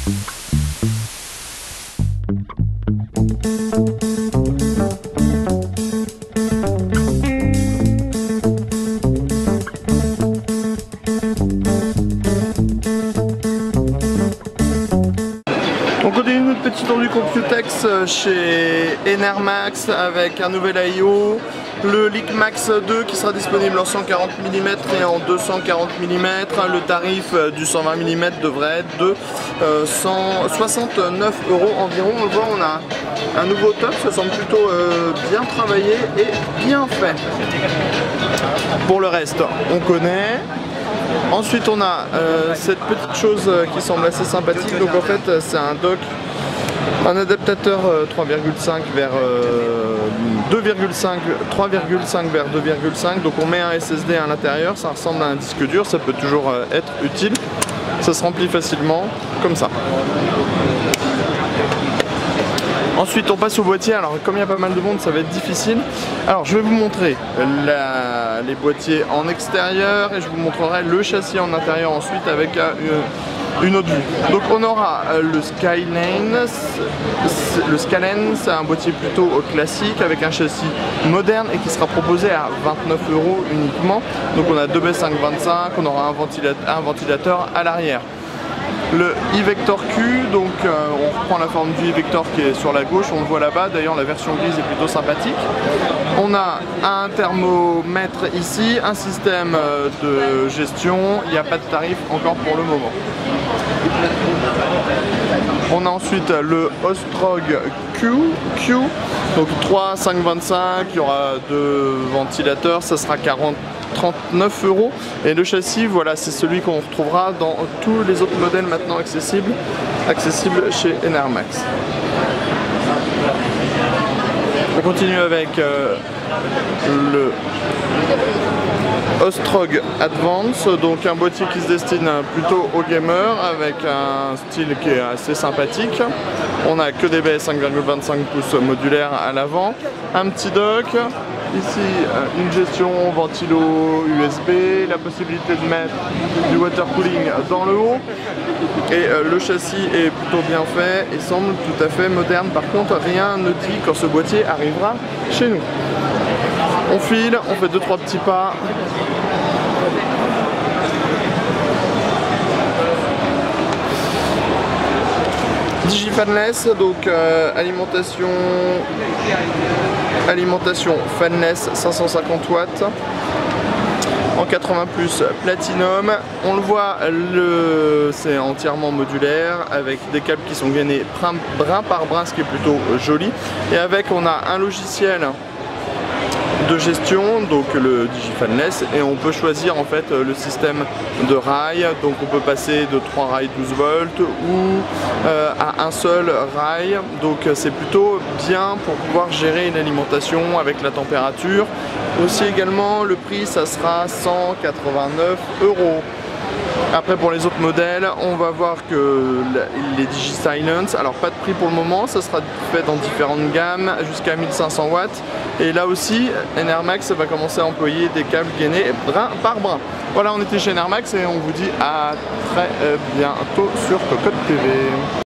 On continue notre petit tour du Computex chez Enermax avec un nouvel IO, le LeakMax 2 qui sera disponible en 140 mm et en 240 mm. Le tarif du 120 mm devrait être de 169 € environ. On le voit, on a un nouveau top, ça semble plutôt bien travaillé et bien fait. Pour le reste, on connaît. Ensuite on a cette petite chose qui semble assez sympathique, donc en fait c'est un dock, un adaptateur 3,5 vers 2,5, 3,5 vers 2,5, donc on met un SSD à l'intérieur, ça ressemble à un disque dur, ça peut toujours être utile, ça se remplit facilement comme ça. Ensuite on passe au boîtier, alors comme il y a pas mal de monde ça va être difficile. Alors je vais vous montrer les boîtiers en extérieur et je vous montrerai le châssis en intérieur ensuite avec une autre vue. Donc on aura le Skyline, c'est un boîtier plutôt classique avec un châssis moderne et qui sera proposé à 29 € uniquement. Donc on a deux B525, on aura un ventilateur à l'arrière. Le iVector Q, donc on reprend la forme du iVector qui est sur la gauche, on le voit là-bas, d'ailleurs la version grise est plutôt sympathique. On a un thermomètre ici, un système de gestion, il n'y a pas de tarif encore pour le moment. On a ensuite le Ostrog Q, donc 3, 5, 25, il y aura deux ventilateurs, ça sera 39 € et le châssis, voilà, c'est celui qu'on retrouvera dans tous les autres modèles maintenant accessibles chez Enermax. On continue avec le Ostrog Advance, donc un boîtier qui se destine plutôt aux gamers avec un style qui est assez sympathique. On a que des baies 5,25 pouces modulaires à l'avant, un petit dock, ici une gestion ventilo USB, la possibilité de mettre du water cooling dans le haut et le châssis est plutôt bien fait et semble tout à fait moderne. Par contre rien ne dit quand ce boîtier arrivera chez nous. On file, on fait 2-3 petits pas. Digifanless, donc alimentation fanless 550 watts en 80 plus platinum. On le voit, c'est entièrement modulaire avec des câbles qui sont gainés brin par brin, ce qui est plutôt joli. Et avec on a un logiciel de gestion, donc le Digifanless, et on peut choisir en fait le système de rail, donc on peut passer de 3 rails 12 volts ou à un seul rail, donc c'est plutôt bien pour pouvoir gérer une alimentation avec la température. Aussi également le prix ça sera 189 €. Après pour les autres modèles, on va voir que les DigiSilence, alors pas de prix pour le moment, ça sera fait dans différentes gammes jusqu'à 1500 watts. Et là aussi, Enermax va commencer à employer des câbles gainés brin par brin. Voilà, on était chez Enermax et on vous dit à très bientôt sur Cocotte TV.